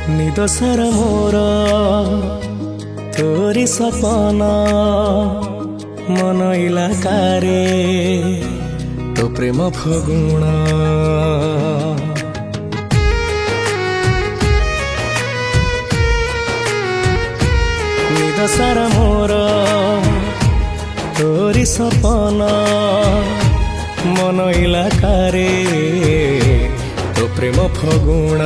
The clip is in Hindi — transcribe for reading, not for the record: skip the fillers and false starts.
निद सारा मोर तोरी सपना मन इलाकारे तो प्रेम फगुण निद सारा मोर तोरी सपना मन इलाकारे तो प्रेम फगुण